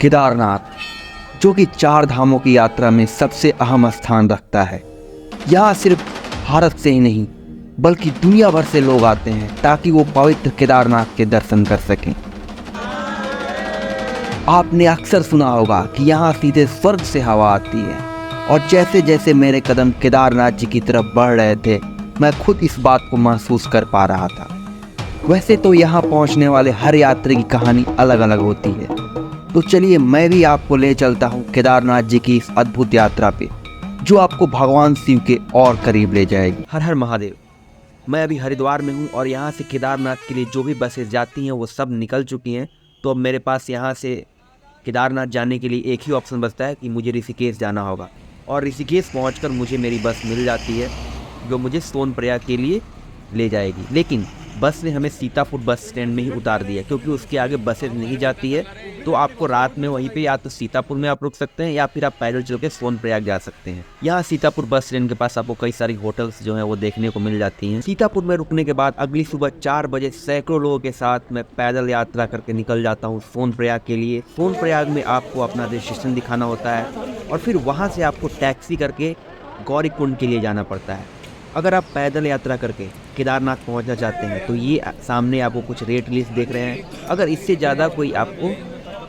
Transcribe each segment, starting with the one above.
केदारनाथ जो कि 4 धामों की यात्रा में सबसे अहम स्थान रखता है। यहाँ सिर्फ भारत से ही नहीं बल्कि दुनिया भर से लोग आते हैं ताकि वो पवित्र केदारनाथ के दर्शन कर सकें। आपने अक्सर सुना होगा कि यहाँ सीधे स्वर्ग से हवा आती है और जैसे जैसे मेरे कदम केदारनाथ जी की तरफ बढ़ रहे थे मैं खुद इस बात को महसूस कर पा रहा था। वैसे तो यहाँ पहुँचने वाले हर यात्री की कहानी अलग अलग होती है, तो चलिए मैं भी आपको ले चलता हूँ केदारनाथ जी की इस अद्भुत यात्रा पे जो आपको भगवान शिव के और करीब ले जाएगी। हर हर महादेव। मैं अभी हरिद्वार में हूँ और यहाँ से केदारनाथ के लिए जो भी बसेस जाती हैं वो सब निकल चुकी हैं। तो अब मेरे पास यहाँ से केदारनाथ जाने के लिए एक ही ऑप्शन बचता है कि मुझे ऋषिकेश जाना होगा, और ऋषिकेश पहुँचकर मुझे मेरी बस मिल जाती है जो मुझे सोनप्रयाग के लिए ले जाएगी। लेकिन बस ने हमें सीतापुर बस स्टैंड में ही उतार दिया क्योंकि उसके आगे बसेज नहीं जाती है। तो आपको रात में वहीं पे या तो सीतापुर में आप रुक सकते हैं या फिर आप पैदल चल के सोनप्रयाग जा सकते हैं। यहाँ सीतापुर बस स्टैंड के पास आपको कई सारी होटल्स जो हैं वो देखने को मिल जाती हैं। सीतापुर में रुकने के बाद अगली सुबह 4 बजे सैकड़ों लोगों के साथ मैं पैदल यात्रा करके निकल जाता हूँ सोनप्रयाग के लिए। सोनप्रयाग में आपको अपना रजिस्ट्रेशन दिखाना होता है और फिर वहाँ से आपको टैक्सी करके गौरीकुंड के लिए जाना पड़ता है। अगर आप पैदल यात्रा करके केदारनाथ पहुंचना चाहते हैं तो ये सामने आपको कुछ रेट लिस्ट देख रहे हैं। अगर इससे ज़्यादा कोई आपको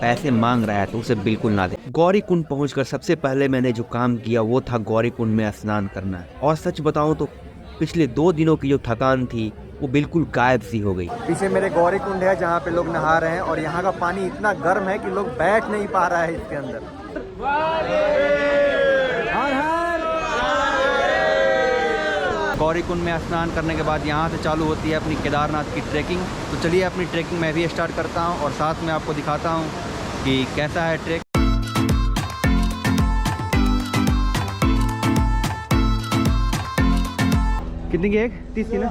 पैसे मांग रहा है तो उसे बिल्कुल ना दें। गौरीकुंड पहुंचकर सबसे पहले मैंने जो काम किया वो था गौरीकुंड में स्नान करना। और सच बताऊं तो पिछले 2 दिनों की जो थकान थी वो बिल्कुल गायब सी हो गई। पीछे मेरे गौरीकुंड है जहाँ पे लोग नहा रहे हैं और यहाँ का पानी इतना गर्म है कि लोग बैठ नहीं पा रहा है इसके अंदर। गौरीकुंड में स्नान करने के बाद यहाँ से चालू होती है अपनी केदारनाथ की ट्रैकिंग। तो चलिए अपनी ट्रैकिंग मैं भी स्टार्ट करता हूँ और साथ में आपको दिखाता हूँ कि कैसा है ट्रैक। कितनी की एक 30 की ना।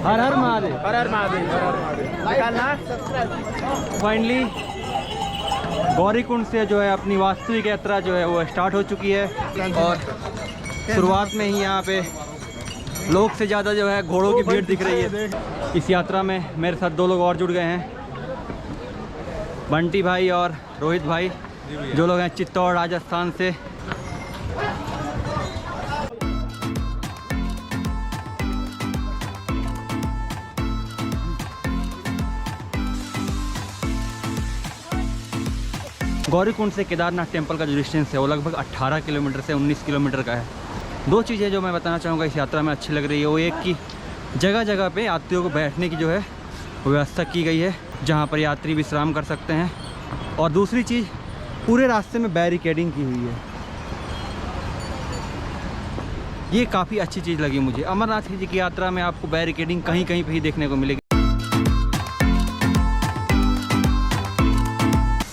हर हर महादेव, हर हर महादेव। फाइनली गौरीकुंड से जो है अपनी वास्तविक यात्रा जो है वो स्टार्ट हो चुकी है और शुरुआत में ही यहाँ पे लोग से ज़्यादा जो है घोड़ों की भीड़ दिख रही है। इस यात्रा में मेरे साथ 2 लोग और जुड़ गए हैं, बंटी भाई और रोहित भाई, जो लोग हैं चित्तौड़ राजस्थान से। गौरीकुंड से केदारनाथ टेम्पल का जो डिस्टेंस है वो लगभग 18 किलोमीटर से 19 किलोमीटर का है। 2 चीज़ें जो मैं बताना चाहूँगा इस यात्रा में अच्छी लग रही है वो एक कि जगह जगह पे यात्रियों को बैठने की जो है व्यवस्था की गई है जहाँ पर यात्री विश्राम कर सकते हैं, और दूसरी चीज़ पूरे रास्ते में बैरिकेडिंग की हुई है। ये काफ़ी अच्छी चीज़ लगी मुझे। अमरनाथ जी की यात्रा में आपको बैरिकेडिंग कहीं कहीं पर ही देखने को मिलेगी।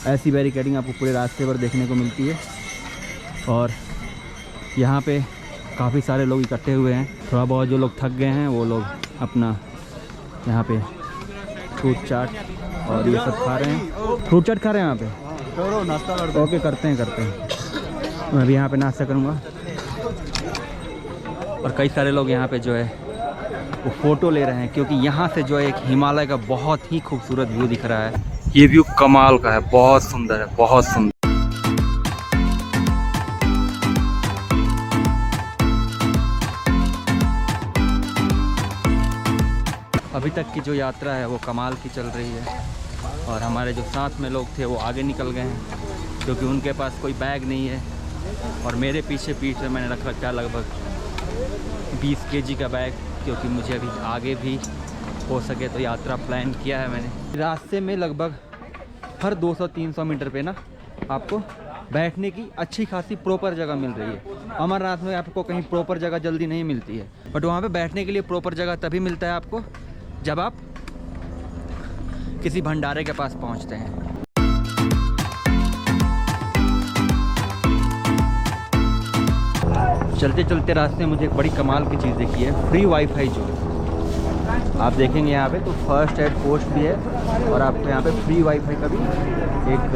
ऐसी बैरिकेडिंग आपको पूरे रास्ते पर देखने को मिलती है और यहाँ पे काफ़ी सारे लोग इकट्ठे हुए हैं। थोड़ा बहुत जो लोग थक गए हैं वो लोग अपना यहाँ पे फ्रूट चाट और ये सब खा रहे हैं। फ्रूट चाट खा रहे हैं यहाँ पे। नाश्ता ओके करते हैं। मैं भी यहाँ पे नाश्ता करूँगा और कई सारे लोग यहाँ पे जो है वो फ़ोटो ले रहे हैं क्योंकि यहाँ से जो है एक हिमालय का बहुत ही खूबसूरत व्यू दिख रहा है। ये व्यू कमाल का है, बहुत सुंदर है, बहुत सुंदर। अभी तक की जो यात्रा है वो कमाल की चल रही है और हमारे जो साथ में लोग थे वो आगे निकल गए हैं क्योंकि उनके पास कोई बैग नहीं है और मेरे पीछे पीठ में मैंने रख रखा है लगभग 20 kg का बैग, क्योंकि मुझे अभी आगे भी हो सके तो यात्रा प्लान किया है मैंने। रास्ते में लगभग हर 200-300 मीटर पे ना आपको बैठने की अच्छी खासी प्रॉपर जगह मिल रही है। अमरनाथ में आपको कहीं प्रॉपर जगह जल्दी नहीं मिलती है, बट वहाँ पे बैठने के लिए प्रॉपर जगह तभी मिलता है आपको जब आप किसी भंडारे के पास पहुँचते हैं। चलते चलते रास्ते में मुझे एक बड़ी कमाल की चीज़ देखी है, फ्री वाईफाई जो आप देखेंगे यहाँ पे तो फर्स्ट एड पोस्ट भी है और आपको यहाँ पे फ्री वाईफाई का भी एक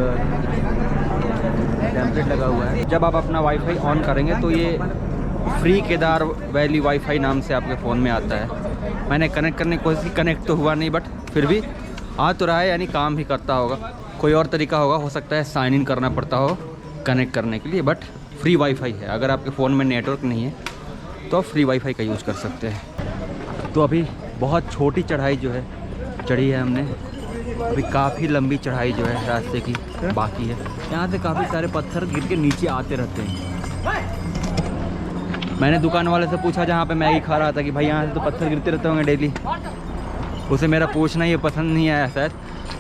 टेम्पलेट लगा हुआ है। जब आप अपना वाईफाई ऑन करेंगे तो ये फ्री केदार वैली वाईफाई नाम से आपके फ़ोन में आता है। मैंने कनेक्ट करने की कोशिश की, कनेक्ट तो हुआ नहीं, बट फिर भी आ तो रहा है, यानी काम भी करता होगा। कोई और तरीका होगा, हो सकता है साइन इन करना पड़ता हो कनेक्ट करने के लिए, बट फ्री वाईफाई है। अगर आपके फ़ोन में नेटवर्क नहीं है तो आप फ्री वाईफाई का यूज़ कर सकते हैं। तो अभी बहुत छोटी चढ़ाई जो है चढ़ी है हमने, अभी काफ़ी लंबी चढ़ाई जो है रास्ते की बाकी है। यहाँ से काफ़ी सारे पत्थर गिर के नीचे आते रहते हैं। मैंने दुकान वाले से पूछा जहाँ पे मैगी खा रहा था कि भाई यहाँ से तो पत्थर गिरते रहते होंगे डेली। उसे मेरा पूछना ये पसंद नहीं आया शायद,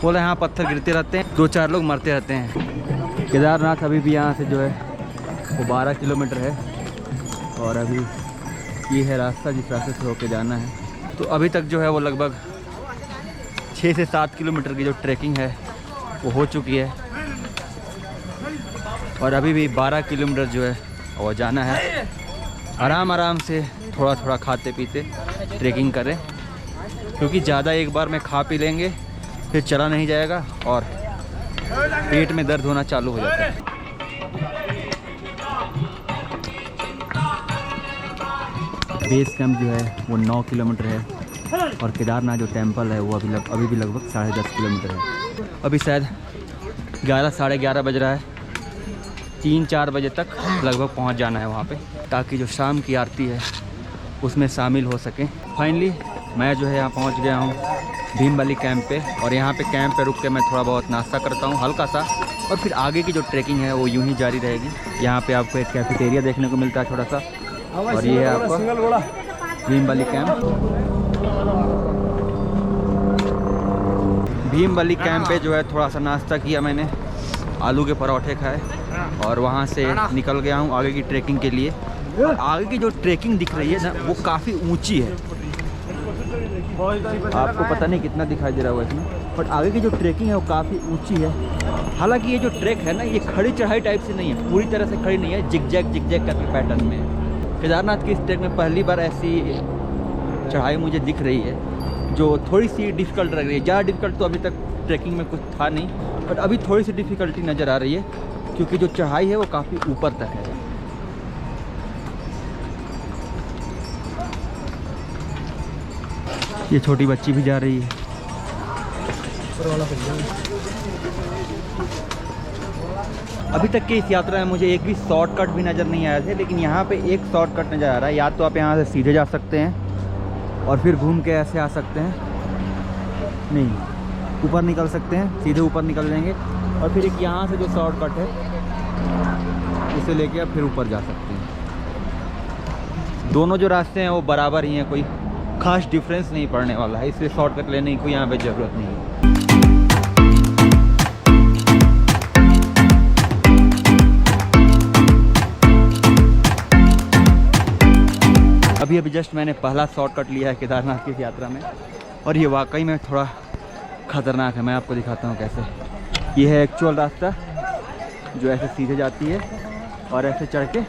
बोला यहाँ पत्थर गिरते रहते हैं, 2-4 लोग मरते रहते हैं। केदारनाथ अभी भी यहाँ से जो है वो 12 किलोमीटर है और अभी ये है रास्ता जिस रास्ते से होके जाना है। तो अभी तक जो है वो लगभग 6 से 7 किलोमीटर की जो ट्रैकिंग है वो हो चुकी है और अभी भी 12 किलोमीटर जो है वो जाना है। आराम आराम से थोड़ा थोड़ा खाते पीते ट्रैकिंग करें, क्योंकि ज़्यादा एक बार में खा पी लेंगे फिर चला नहीं जाएगा और पेट में दर्द होना चालू हो जाता है। बेस कैंप जो है वो 9 किलोमीटर है और केदारनाथ जो टेंपल है वो अभी भी लगभग 10.5 किलोमीटर है। अभी शायद 11 साढ़े 11 बज रहा है, 3-4 बजे तक लगभग पहुंच जाना है वहाँ पे, ताकि जो शाम की आरती है उसमें शामिल हो सकें। फाइनली मैं जो है यहाँ पहुँच गया हूँ भीम वैली कैंप पे, और यहाँ पे कैंप पे रुक के मैं थोड़ा बहुत नाश्ता करता हूँ हल्का सा, और फिर आगे की जो ट्रैकिंग है वो यूं ही जारी रहेगी। यहाँ पे आपको एक कैफेटेरिया देखने को मिलता है छोटा सा, और ये है आपका Bhim valley camp. Bhim valley camp पे जो है थोड़ा सा नाश्ता किया मैंने, आलू के पराठे खाए और वहाँ से निकल गया हूँ आगे की ट्रैकिंग के लिए। और आगे की जो ट्रैकिंग दिख रही है ना वो काफ़ी ऊंची है, आपको पता नहीं कितना दिखाई दे रहा होगा इसमें, बट आगे की जो ट्रैकिंग है वो काफ़ी ऊंची है। हालांकि ये जो ट्रैक है ना ये खड़ी चढ़ाई टाइप से नहीं है, पूरी तरह से खड़ी नहीं है, जिग जैग करके पैटर्न में है। केदारनाथ की इस ट्रैक में पहली बार ऐसी चढ़ाई मुझे दिख रही है जो थोड़ी सी डिफ़िकल्ट लग रही है। ज़्यादा डिफ़िकल्ट तो अभी तक ट्रैकिंग में कुछ था नहीं, बट अभी थोड़ी सी डिफ़िकल्टी नज़र आ रही है, क्योंकि जो चढ़ाई है वो काफ़ी ऊपर तक है। ये छोटी बच्ची भी जा रही है। अभी तक की इस यात्रा में मुझे एक भी शॉर्टकट भी नज़र नहीं आया थे, लेकिन यहाँ पे एक शॉर्टकट नज़र आ रहा है। या तो आप यहाँ से सीधे जा सकते हैं और फिर घूम के ऐसे आ सकते हैं, नहीं ऊपर निकल सकते हैं, सीधे ऊपर निकल जाएंगे, और फिर एक यहाँ से जो शॉर्टकट है उसे लेके आप फिर ऊपर जा सकते हैं। दोनों जो रास्ते हैं वो बराबर ही हैं, कोई खास डिफरेंस नहीं पड़ने वाला है, इसलिए शॉर्टकट लेने की कोई यहाँ पे ज़रूरत नहीं है। अभी जस्ट मैंने पहला शॉर्टकट लिया है केदारनाथ की यात्रा में, और ये वाकई में थोड़ा ख़तरनाक है। मैं आपको दिखाता हूँ कैसे। ये है एक्चुअल रास्ता जो ऐसे सीधे जाती है और ऐसे चढ़ के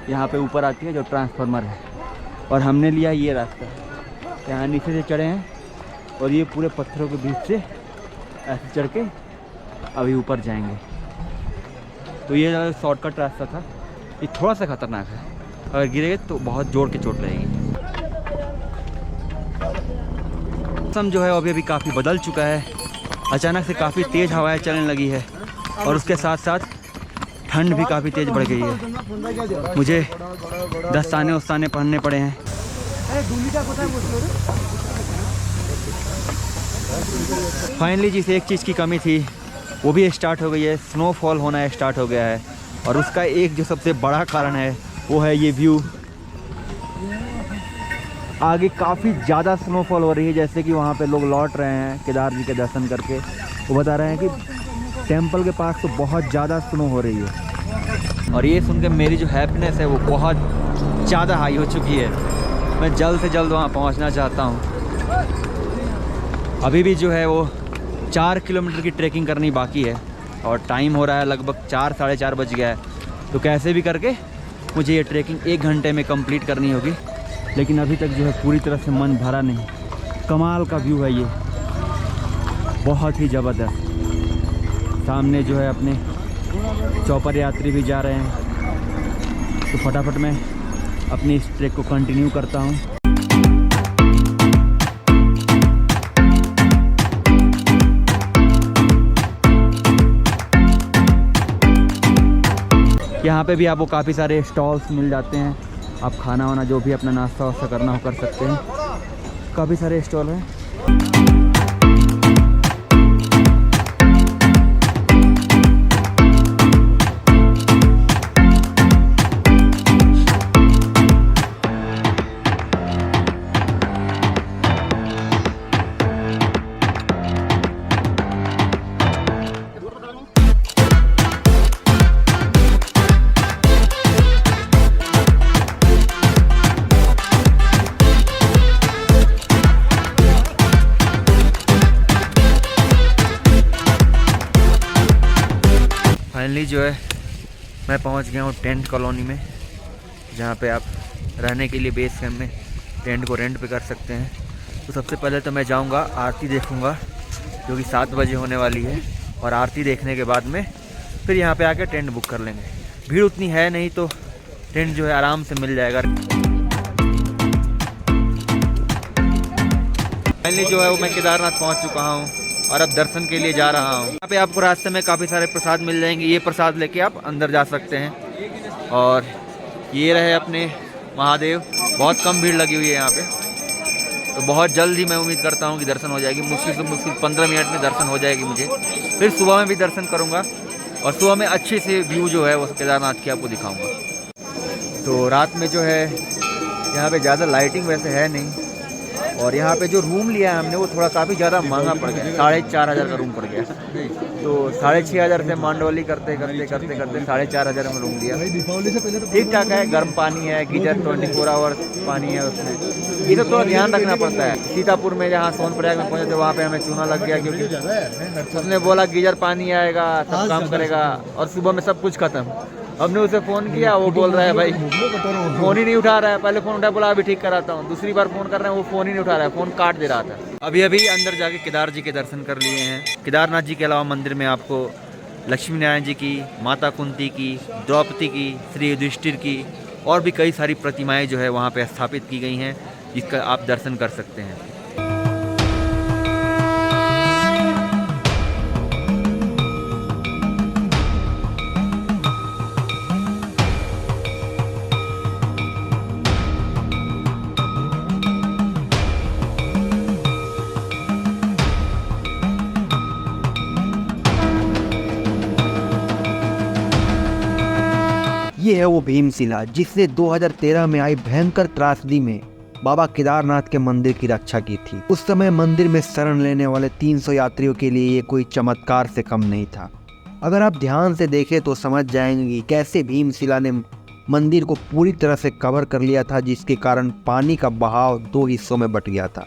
यहाँ पे ऊपर आती है जो ट्रांसफार्मर है, और हमने लिया ये रास्ता, यहाँ नीचे से चढ़े हैं और ये पूरे पत्थरों के बीच से ऐसे चढ़ के अभी ऊपर जाएंगे। तो ये शॉर्टकट रास्ता था, ये थोड़ा सा ख़तरनाक है, अगर गिरेगा तो बहुत जोर के चोट लगेगी। मौसम जो है अभी काफ़ी बदल चुका है, अचानक से काफ़ी तेज़ हवाएं चलने लगी है, और उसके साथ साथ ठंड भी काफ़ी तेज़ बढ़ गई है। मुझे दस्ताने उस्ताने पहनने पड़े हैं। फाइनली जिस एक चीज़ की कमी थी वो भी स्टार्ट हो गई है, स्नोफॉल होना स्टार्ट हो गया है, और उसका एक जो सबसे बड़ा कारण है वो है ये व्यू। आगे काफ़ी ज़्यादा स्नोफॉल हो रही है, जैसे कि वहाँ पे लोग लौट रहे हैं केदार जी के दर्शन करके, वो बता रहे हैं कि टेंपल के पास तो बहुत ज़्यादा स्नो हो रही है। और ये सुन के मेरी जो हैप्पीनेस है वो बहुत ज़्यादा हाई हो चुकी है। मैं जल्द से जल्द वहाँ पहुँचना चाहता हूँ। अभी भी जो है वो 4 किलोमीटर की ट्रैकिंग करनी बाकी है, और टाइम हो रहा है लगभग 4 साढ़े 4 बज गया है। तो कैसे भी करके मुझे ये ट्रैकिंग 1 घंटे में कंप्लीट करनी होगी, लेकिन अभी तक जो है पूरी तरह से मन भरा नहीं। कमाल का व्यू है ये, बहुत ही ज़बरदस्त। सामने जो है अपने चौपर यात्री भी जा रहे हैं, तो फटाफट मैं अपनी इस ट्रैक को कंटिन्यू करता हूँ। यहाँ पे भी आपको काफ़ी सारे स्टॉल्स मिल जाते हैं, आप खाना वाना जो भी अपना नाश्ता वास्ता करना हो कर सकते हैं। काफ़ी सारे स्टॉल हैं। फाइनली जो है मैं पहुंच गया हूँ टेंट कॉलोनी में, जहाँ पे आप रहने के लिए बेस कैंप में टेंट को रेंट पे कर सकते हैं। तो सबसे पहले तो मैं जाऊँगा आरती देखूँगा, जो कि 7 बजे होने वाली है, और आरती देखने के बाद में फिर यहाँ पे आके टेंट बुक कर लेंगे। भीड़ उतनी है नहीं तो टेंट जो है आराम से मिल जाएगा। फाइनली जो है वो मैं केदारनाथ पहुँच चुका हूँ और अब दर्शन के लिए जा रहा हूँ। यहाँ पे आपको रास्ते में काफ़ी सारे प्रसाद मिल जाएंगे, ये प्रसाद लेके आप अंदर जा सकते हैं। और ये रहे अपने महादेव, बहुत कम भीड़ लगी हुई है यहाँ पे, तो बहुत जल्द ही मैं उम्मीद करता हूँ कि दर्शन हो जाएगी। मुश्किल से मुश्किल 15 मिनट में दर्शन हो जाएगी मुझे। फिर सुबह में भी दर्शन करूँगा और सुबह में अच्छे से व्यू जो है वो केदारनाथ की आपको दिखाऊँगा। तो रात में जो है यहाँ पर ज़्यादा लाइटिंग वैसे है नहीं, और यहाँ पे जो रूम लिया है हमने वो थोड़ा काफ़ी ज़्यादा महंगा पड़ गया, 4,500 का रूम पड़ गया। तो 6,500 से मांडोली करते करते करते करते 4,500 में रूम लिया। ठीक ठाक है, गर्म पानी है, गीजर 24 आवर्स पानी है उसमें। ये तो थोड़ा ध्यान रखना पड़ता है। सीतापुर में जहाँ सोनप्रयाग में पहुँचे थे वहाँ पे हमें चूना लग गया, क्योंकि उसने बोला गीजर पानी आएगा सब काम करेगा, और सुबह में सब कुछ खत्म। हमने उसे फ़ोन किया, वो बोल रहा है भाई फ़ोन ही नहीं उठा रहा है। पहले फ़ोन उठा, बोला अभी ठीक कराता हूँ। दूसरी बार फ़ोन कर रहे हैं, वो फ़ोन ही नहीं उठा रहा है, फ़ोन काट दे रहा था। अभी अंदर जाके केदार जी के दर्शन कर लिए हैं। केदारनाथ जी के अलावा मंदिर में आपको लक्ष्मी नारायण जी की, माता कुंती की, द्रौपदी की, श्री युधिष्ठिर की और भी कई सारी प्रतिमाएँ जो है वहाँ पर स्थापित की गई हैं, जिसका आप दर्शन कर सकते हैं। ये है वो भीमशिला जिसने 2013 में आई भयंकर त्रासदी में बाबा केदारनाथ के मंदिर की रक्षा की थी। उस समय मंदिर में शरण लेने वाले 300 यात्रियों के लिए ये कोई चमत्कार से कम नहीं था। अगर आप ध्यान से देखें तो समझ जाएंगे कि कैसे भीमशिला ने मंदिर को पूरी तरह से कवर कर लिया था, जिसके कारण पानी का बहाव 2 हिस्सों में बट गया था।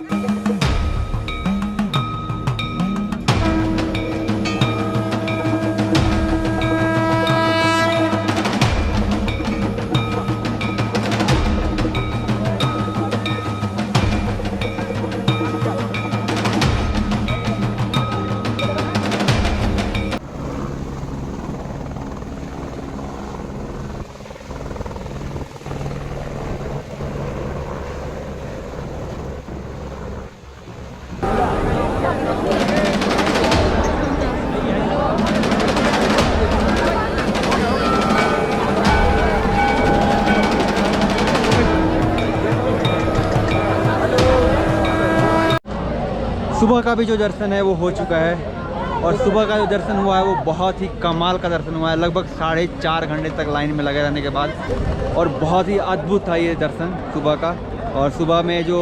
सुबह का भी जो दर्शन है वो हो चुका है, और सुबह का जो दर्शन हुआ है वो बहुत ही कमाल का दर्शन हुआ है। लगभग 4.5 घंटे तक लाइन में लगे रहने के बाद, और बहुत ही अद्भुत था ये दर्शन सुबह का। और सुबह में जो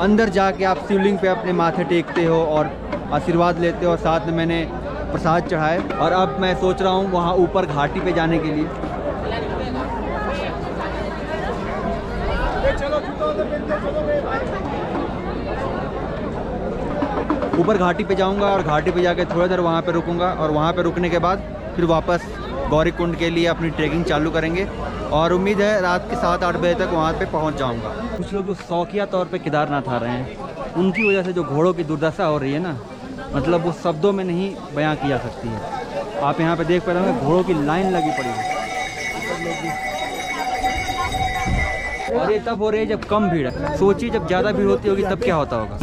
अंदर जाके आप शिवलिंग पे अपने माथे टेकते हो और आशीर्वाद लेते हो, और साथ में मैंने प्रसाद चढ़ाए। और अब मैं सोच रहा हूँ वहाँ ऊपर घाटी पे जाने के लिए। ऊपर घाटी पे जाऊंगा और घाटी पे जाके थोड़ी देर वहाँ पे रुकूंगा, और वहाँ पे रुकने के बाद फिर वापस गौरीकुंड के लिए अपनी ट्रैकिंग चालू करेंगे, और उम्मीद है रात के 7-8 बजे तक वहाँ पे पहुँच जाऊँगा। कुछ लोग जो शौकिया तौर पे केदारनाथ आ रहे हैं, उनकी वजह से जो घोड़ों की दुर्दशा हो रही है ना, मतलब वो शब्दों में नहीं बयां की जा सकती है। आप यहाँ पे देख पा रहे हैं घोड़ों की लाइन लगी पड़ी है, और ये तब हो रही है जब कम भीड़ है। सोचिए जब ज़्यादा भीड़ होती होगी तब क्या होता होगा।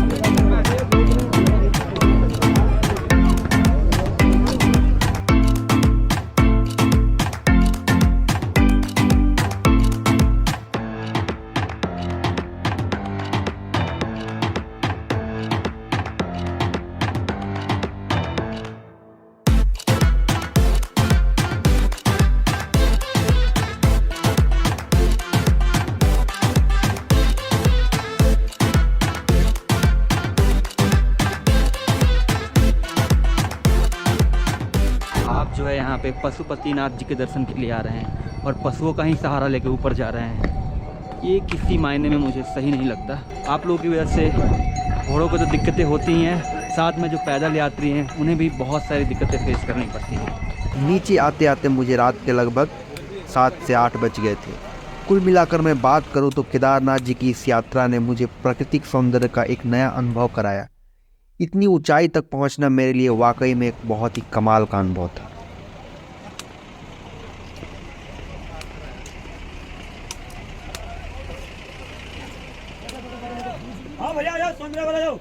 आप जो है यहाँ पे पशुपतिनाथ जी के दर्शन के लिए आ रहे हैं और पशुओं का ही सहारा लेके ऊपर जा रहे हैं, ये किसी मायने में मुझे सही नहीं लगता। आप लोगों की वजह से घोड़ों को तो दिक्कतें होती ही हैं, साथ में जो पैदल यात्री हैं उन्हें भी बहुत सारी दिक्कतें फेस करनी पड़ती हैं। नीचे आते आते मुझे रात के लगभग 7 से 8 बज गए थे। कुल मिलाकर मैं बात करूं तो केदारनाथ जी की इस यात्रा ने मुझे प्राकृतिक सौंदर्य का एक नया अनुभव कराया। इतनी ऊंचाई तक पहुंचना मेरे लिए वाकई में एक बहुत ही कमाल का अनुभव था। हाँ भैया, जाओ सौंदर्य वाला जाओ।